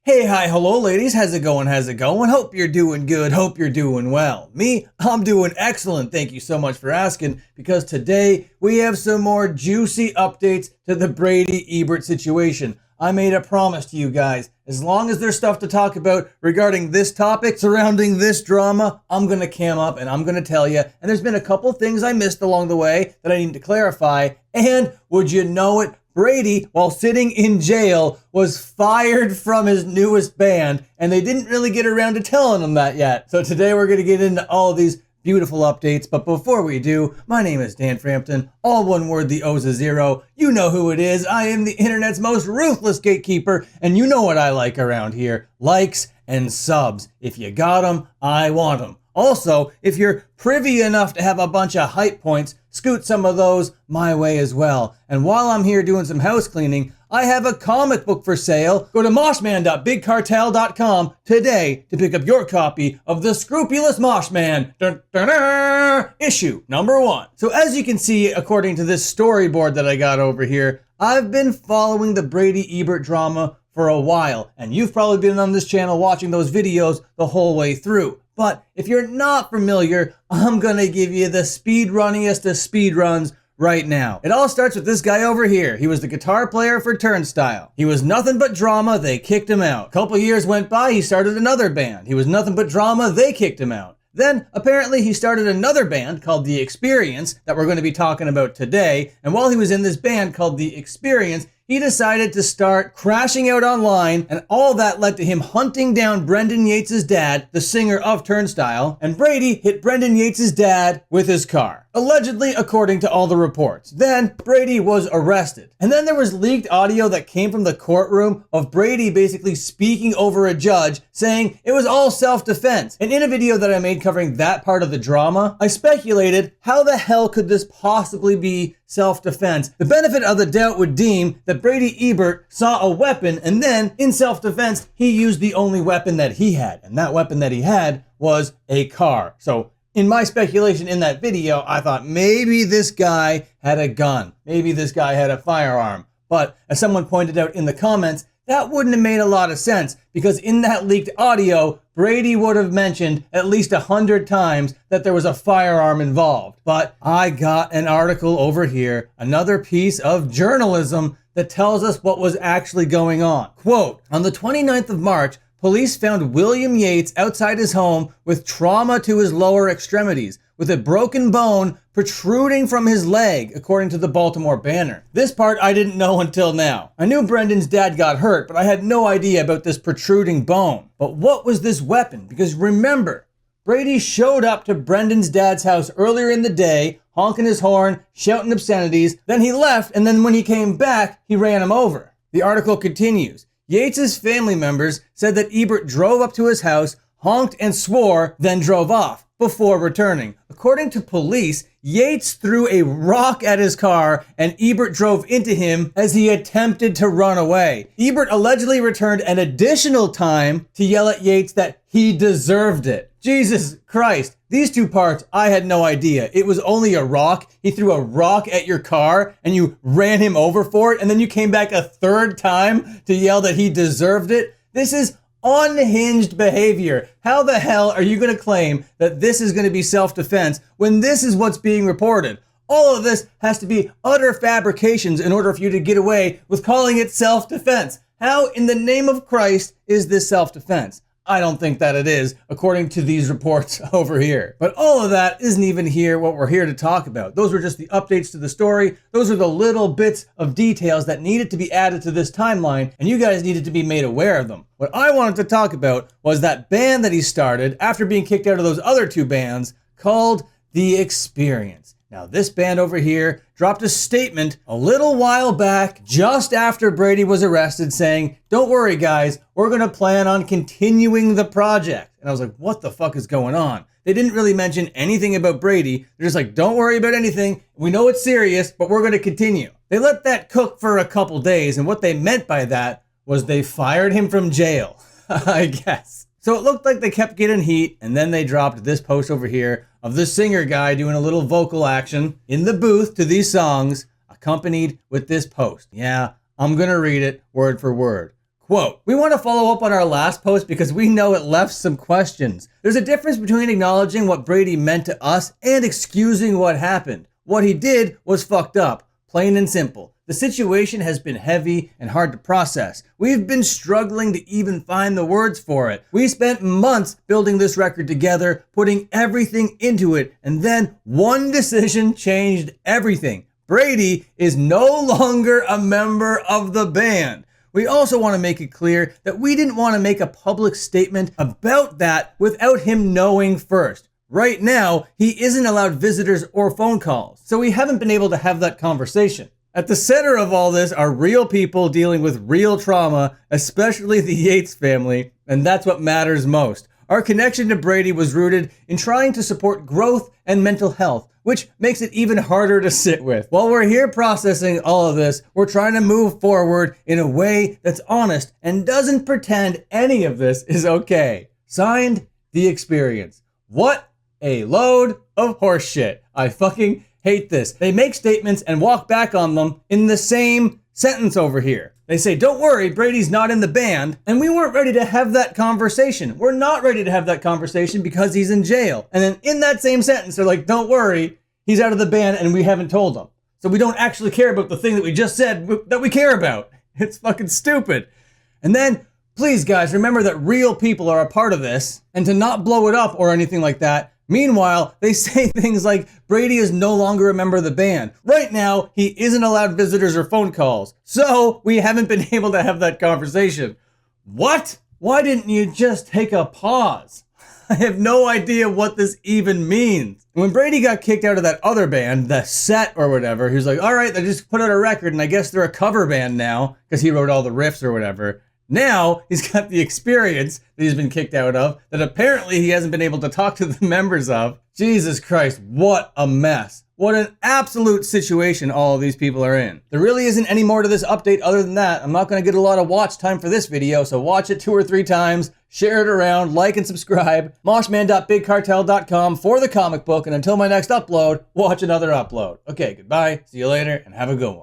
Hey, hi, hello ladies, how's it going, Hope you're doing good, hope you're doing well. Me, I'm doing excellent, thank you so much for asking, because today we have some more juicy updates to the Brady Ebert situation. I made a promise to you guys, as long as there's stuff to talk about regarding this topic, surrounding this drama, I'm gonna cam up and I'm gonna tell you, and there's been a couple things I missed along the way that I need to clarify, and would you know it, Brady, while sitting in jail, was fired from his newest band, and they didn't really get around to telling him that yet. So today we're going to get into all of these beautiful updates, but before we do, my name is Dan Frampton, all one word, the O's a zero. You know who it is. I am the internet's most ruthless gatekeeper, and you know what I like around here. Likes and subs. If you got them, I want them. Also, if you're privy enough to have a bunch of hype points, scoot some of those my way as well. And while I'm here doing some house cleaning, I have a comic book for sale. Go to moshman.bigcartel.com today to pick up your copy of The Scrupulous Moshman, issue number 1. So as you can see, according to this storyboard that I got over here, I've been following the Brady Ebert drama for a while, and you've probably been on this channel watching those videos the whole way through. But if you're not familiar, I'm gonna give you the speedrunniest of speedruns right now. It all starts with this guy over here. He was the guitar player for Turnstile. He was nothing but drama, they kicked him out. A couple years went by, he started another band. He was nothing but drama, they kicked him out. Then, apparently, he started another band called The Experience that we're going to be talking about today. And while he was in this band called The Experience, he decided to start crashing out online, and all that led to him hunting down Brendan Yates' dad, the singer of Turnstile, and Brady hit Brendan Yates' dad with his car. Allegedly, according to all the reports. Then, Brady was arrested. And then there was leaked audio that came from the courtroom of Brady basically speaking over a judge, saying it was all self-defense. And in a video that I made covering that part of the drama, I speculated, how the hell could this possibly be self-defense? The benefit of the doubt would deem that Brady Ebert saw a weapon, and then, in self-defense, he used the only weapon that he had. And that weapon that he had was a car. So, in my speculation in that video, I thought maybe this guy had a gun. Maybe this guy had a firearm. But as someone pointed out in the comments, that wouldn't have made a lot of sense, because in that leaked audio, Brady would have mentioned at least 100 times that there was a firearm involved. But I got an article over here, another piece of journalism that tells us what was actually going on. Quote, on the 29th of March, police found William Yates outside his home with trauma to his lower extremities, with a broken bone protruding from his leg, according to the Baltimore Banner. This part I didn't know until now. I knew Brendan's dad got hurt, but I had no idea about this protruding bone. But what was this weapon? Because remember, Brady showed up to Brendan's dad's house earlier in the day, honking his horn, shouting obscenities, then he left, and then when he came back, he ran him over. The article continues. Yates' family members said that Ebert drove up to his house, honked and swore, then drove off before returning. According to police, Yates threw a rock at his car and Ebert drove into him as he attempted to run away. Ebert allegedly returned an additional time to yell at Yates that he deserved it. Jesus Christ, these two parts, I had no idea. It was only a rock. He threw a rock at your car and you ran him over for it, and then you came back a third time to yell that he deserved it. This is unhinged behavior. How the hell are you going to claim that this is going to be self-defense when this is what's being reported? All of this has to be utter fabrications in order for you to get away with calling it self-defense. How in the name of Christ is this self-defense? I don't think that it is, according to these reports over here. But all of that isn't even here what we're here to talk about. Those were just the updates to the story. Those are the little bits of details that needed to be added to this timeline, and you guys needed to be made aware of them. What I wanted to talk about was that band that he started after being kicked out of those other two bands called The Experience. Now, this band over here dropped a statement a little while back, just after Brady was arrested, saying, don't worry, guys, we're going to plan on continuing the project. And I was like, what the fuck is going on? They didn't really mention anything about Brady. They're just like, don't worry about anything. We know it's serious, but we're going to continue. They let that cook for a couple days, and what they meant by that was they fired him from jail, I guess. So it looked like they kept getting heat, and then they dropped this post over here of the singer guy doing a little vocal action in the booth to these songs, accompanied with this post. Yeah, I'm gonna read it word for word. Quote, we want to follow up on our last post because we know it left some questions. There's a difference between acknowledging what Brady meant to us and excusing what happened. What he did was fucked up, plain and simple. The situation has been heavy and hard to process. We've been struggling to even find the words for it. We spent months building this record together, putting everything into it, and then one decision changed everything. Brady is no longer a member of the band. We also want to make it clear that we didn't want to make a public statement about that without him knowing first. Right now, he isn't allowed visitors or phone calls, so we haven't been able to have that conversation. At the center of all this are real people dealing with real trauma, especially the Yates family, and that's what matters most. Our connection to Brady was rooted in trying to support growth and mental health, which makes it even harder to sit with. While we're here processing all of this, we're trying to move forward in a way that's honest and doesn't pretend any of this is okay. Signed, The Experience. What a load of horseshit. I fucking hate this. They make statements and walk back on them in the same sentence over here. They say, don't worry, Brady's not in the band, and we weren't ready to have that conversation. We're not ready to have that conversation because he's in jail. And then in that same sentence, they're like, don't worry, he's out of the band and we haven't told him. So we don't actually care about the thing that we just said that we care about. It's fucking stupid. And then, please guys, remember that real people are a part of this, and to not blow it up or anything like that. Meanwhile, they say things like, Brady is no longer a member of the band. Right now, he isn't allowed visitors or phone calls. So, we haven't been able to have that conversation. What? Why didn't you just take a pause? I have no idea what this even means. When Brady got kicked out of that other band, the Set or whatever, he was like, all right, they just put out a record and I guess they're a cover band now, because he wrote all the riffs or whatever. Now, he's got the Experience that he's been kicked out of, that apparently he hasn't been able to talk to the members of. Jesus Christ, what a mess. What an absolute situation all of these people are in. There really isn't any more to this update other than that. I'm not going to get a lot of watch time for this video, so watch it 2 or 3 times, share it around, like and subscribe, moshman.bigcartel.com for the comic book, and until my next upload, watch another upload. Okay, goodbye, see you later, and have a good one.